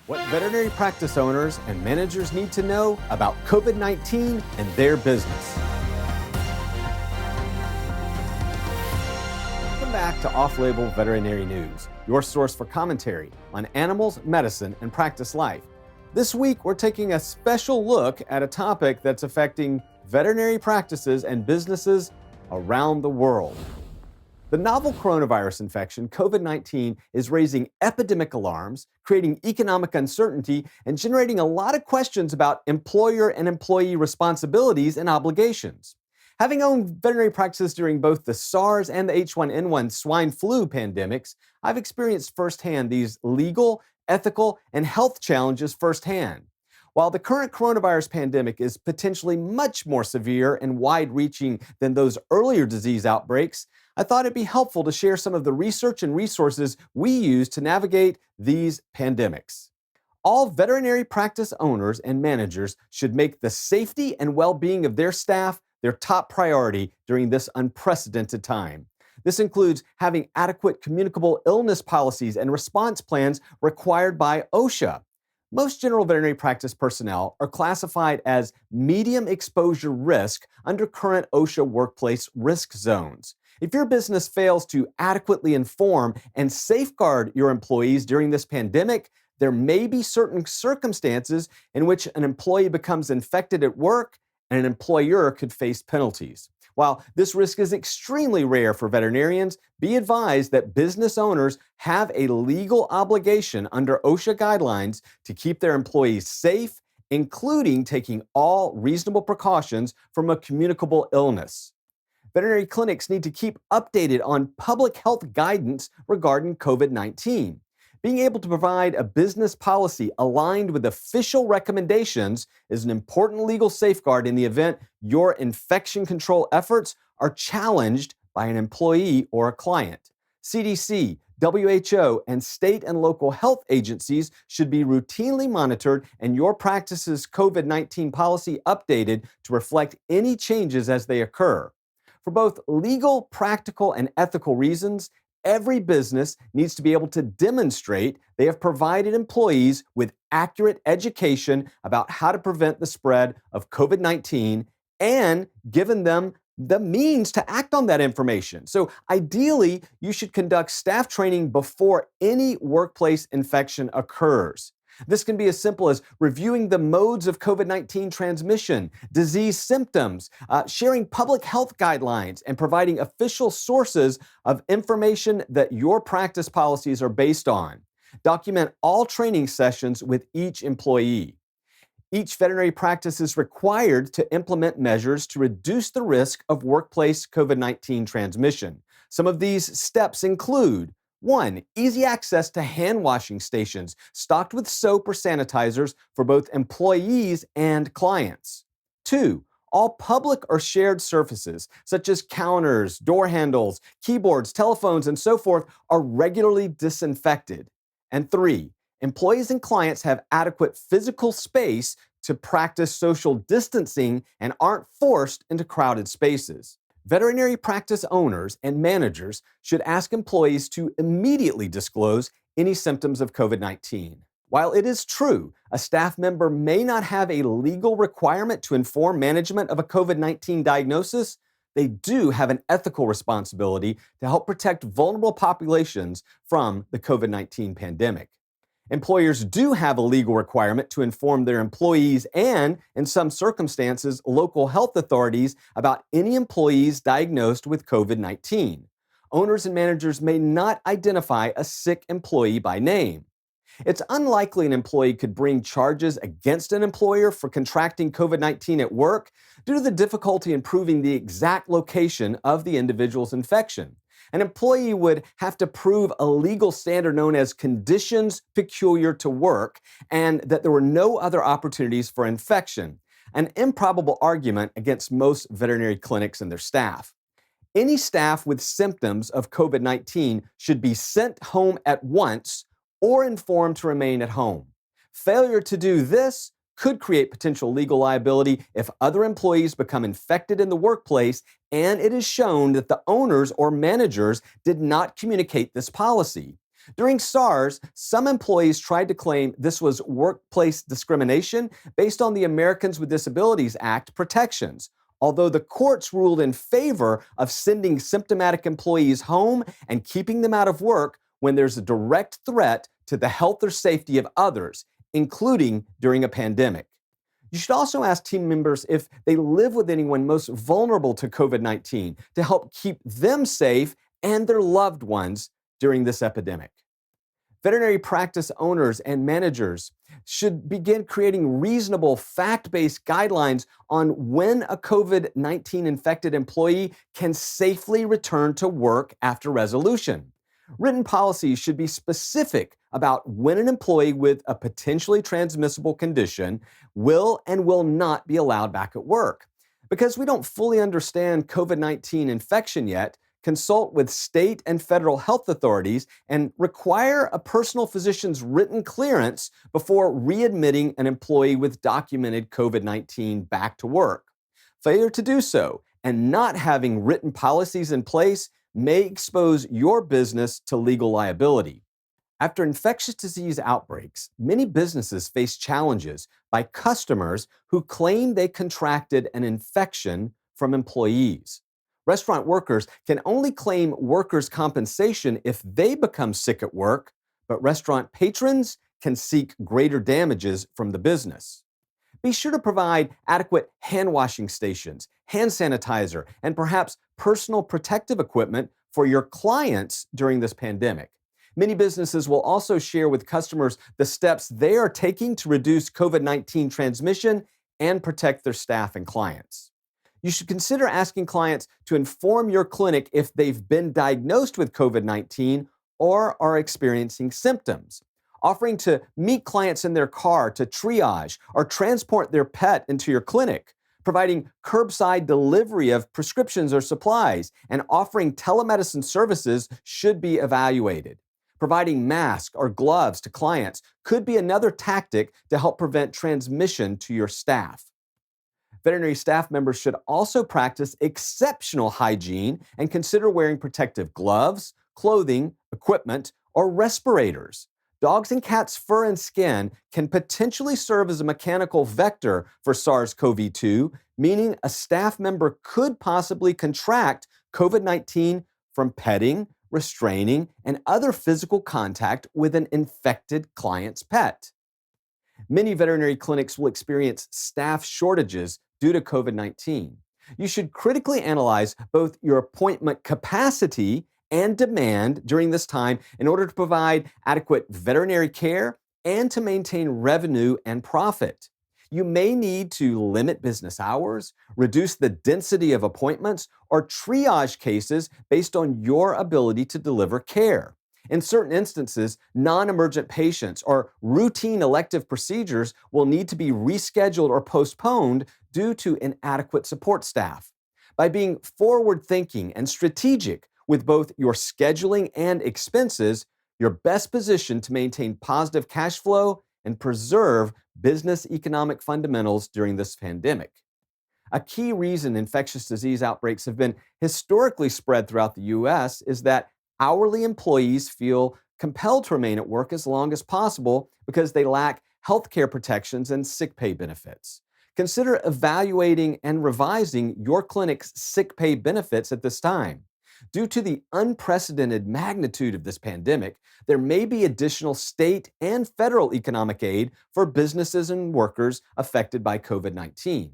What veterinary practice owners and managers need to know about COVID-19 and their business. Welcome back to Off-Label Veterinary News, your source for commentary on animals, medicine, and practice life. This week, we're taking a special look at a topic that's affecting veterinary practices and businesses around the world. The novel coronavirus infection, COVID-19, is raising epidemic alarms, creating economic uncertainty, and generating a lot of questions about employer and employee responsibilities and obligations. Having owned veterinary practices during both the SARS and the H1N1 swine flu pandemics, I've experienced firsthand these legal, ethical, and health challenges firsthand. While the current coronavirus pandemic is potentially much more severe and wide-reaching than those earlier disease outbreaks, I thought it'd be helpful to share some of the research and resources we use to navigate these pandemics. All veterinary practice owners and managers should make the safety and well-being of their staff their top priority during this unprecedented time. This includes having adequate communicable illness policies and response plans required by OSHA. Most general veterinary practice personnel are classified as medium exposure risk under current OSHA workplace risk zones. If your business fails to adequately inform and safeguard your employees during this pandemic, there may be certain circumstances in which an employee becomes infected at work and an employer could face penalties. While this risk is extremely rare for veterinarians, be advised that business owners have a legal obligation under OSHA guidelines to keep their employees safe, including taking all reasonable precautions from a communicable illness. Veterinary clinics need to keep updated on public health guidance regarding COVID-19. Being able to provide a business policy aligned with official recommendations is an important legal safeguard in the event your infection control efforts are challenged by an employee or a client. CDC, WHO, and state and local health agencies should be routinely monitored and your practice's COVID-19 policy updated to reflect any changes as they occur. For both legal, practical, and ethical reasons, every business needs to be able to demonstrate they have provided employees with accurate education about how to prevent the spread of COVID-19 and given them the means to act on that information. So ideally, you should conduct staff training before any workplace infection occurs. This can be as simple as reviewing the modes of COVID-19 transmission, disease symptoms, sharing public health guidelines, and providing official sources of information that your practice policies are based on. Document all training sessions with each employee. Each veterinary practice is required to implement measures to reduce the risk of workplace COVID-19 transmission. Some of these steps include 1. Easy access to hand washing stations stocked with soap or sanitizers for both employees and clients. 2. All public or shared surfaces, such as counters, door handles, keyboards, telephones, and so forth, are regularly disinfected. And 3. Employees and clients have adequate physical space to practice social distancing and aren't forced into crowded spaces. Veterinary practice owners and managers should ask employees to immediately disclose any symptoms of COVID-19. While it is true a staff member may not have a legal requirement to inform management of a COVID-19 diagnosis, they do have an ethical responsibility to help protect vulnerable populations from the COVID-19 pandemic. Employers do have a legal requirement to inform their employees and, in some circumstances, local health authorities about any employees diagnosed with COVID-19. Owners and managers may not identify a sick employee by name. It's unlikely an employee could bring charges against an employer for contracting COVID-19 at work due to the difficulty in proving the exact location of the individual's infection. An employee would have to prove a legal standard known as conditions peculiar to work and that there were no other opportunities for infection, an improbable argument against most veterinary clinics and their staff. Any staff with symptoms of COVID-19 should be sent home at once or informed to remain at home. Failure to do this could create potential legal liability if other employees become infected in the workplace and it is shown that the owners or managers did not communicate this policy. During SARS, some employees tried to claim this was workplace discrimination based on the Americans with Disabilities Act protections, although the courts ruled in favor of sending symptomatic employees home and keeping them out of work when there's a direct threat to the health or safety of others, including during a pandemic. You should also ask team members if they live with anyone most vulnerable to COVID-19 to help keep them safe and their loved ones during this epidemic. Veterinary practice owners and managers should begin creating reasonable, fact-based guidelines on when a COVID-19 infected employee can safely return to work after resolution. Written policies should be specific about when an employee with a potentially transmissible condition will and will not be allowed back at work. Because we don't fully understand COVID-19 infection yet, consult with state and federal health authorities and require a personal physician's written clearance before readmitting an employee with documented COVID-19 back to work. Failure to do so and not having written policies in place may expose your business to legal liability. After infectious disease outbreaks, many businesses face challenges by customers who claim they contracted an infection from employees. Restaurant workers can only claim workers' compensation if they become sick at work, but restaurant patrons can seek greater damages from the business. Be sure to provide adequate hand washing stations, hand sanitizer, and perhaps personal protective equipment for your clients during this pandemic. Many businesses will also share with customers the steps they are taking to reduce COVID-19 transmission and protect their staff and clients. You should consider asking clients to inform your clinic if they've been diagnosed with COVID-19 or are experiencing symptoms. Offering to meet clients in their car to triage or transport their pet into your clinic, providing curbside delivery of prescriptions or supplies, and offering telemedicine services should be evaluated. Providing masks or gloves to clients could be another tactic to help prevent transmission to your staff. Veterinary staff members should also practice exceptional hygiene and consider wearing protective gloves, clothing, equipment, or respirators. Dogs' and cats' fur and skin can potentially serve as a mechanical vector for SARS-CoV-2, meaning a staff member could possibly contract COVID-19 from petting, restraining, and other physical contact with an infected client's pet. Many veterinary clinics will experience staff shortages due to COVID-19. You should critically analyze both your appointment capacity and demand during this time in order to provide adequate veterinary care and to maintain revenue and profit. You may need to limit business hours, reduce the density of appointments, or triage cases based on your ability to deliver care. In certain instances, non-emergent patients or routine elective procedures will need to be rescheduled or postponed due to inadequate support staff. By being forward-thinking and strategic with both your scheduling and expenses, you're best positioned to maintain positive cash flow and preserve business economic fundamentals during this pandemic. A key reason infectious disease outbreaks have been historically spread throughout the U.S. is that hourly employees feel compelled to remain at work as long as possible because they lack health care protections and sick pay benefits. Consider evaluating and revising your clinic's sick pay benefits at this time. Due to the unprecedented magnitude of this pandemic, there may be additional state and federal economic aid for businesses and workers affected by COVID-19.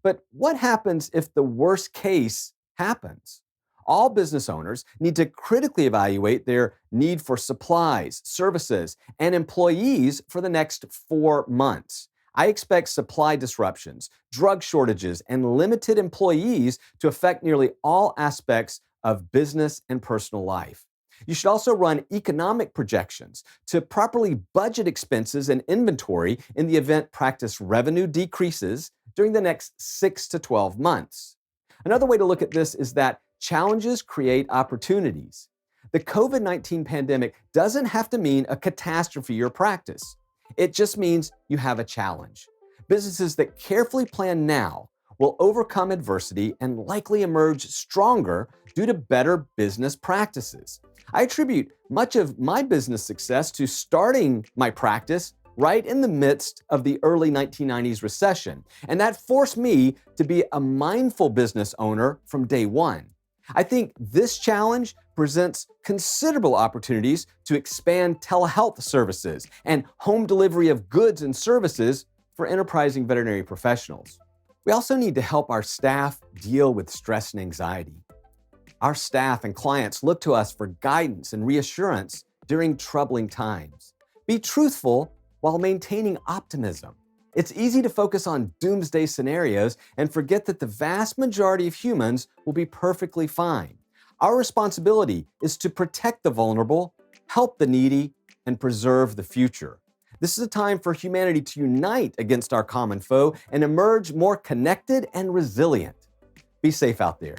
But what happens if the worst case happens? All business owners need to critically evaluate their need for supplies, services, and employees for the next 4 months. I expect supply disruptions, drug shortages, and limited employees to affect nearly all aspects of business and personal life. You should also run economic projections to properly budget expenses and inventory in the event practice revenue decreases during the next 6 to 12 months. Another way to look at this is that challenges create opportunities. The COVID-19 pandemic doesn't have to mean a catastrophe or practice. It just means you have a challenge. Businesses that carefully plan now will overcome adversity and likely emerge stronger due to better business practices. I attribute much of my business success to starting my practice right in the midst of the early 1990s recession, and that forced me to be a mindful business owner from day one. I think this challenge presents considerable opportunities to expand telehealth services and home delivery of goods and services for enterprising veterinary professionals. We also need to help our staff deal with stress and anxiety. Our staff and clients look to us for guidance and reassurance during troubling times. Be truthful while maintaining optimism. It's easy to focus on doomsday scenarios and forget that the vast majority of humans will be perfectly fine. Our responsibility is to protect the vulnerable, help the needy, and preserve the future. This is a time for humanity to unite against our common foe and emerge more connected and resilient. Be safe out there.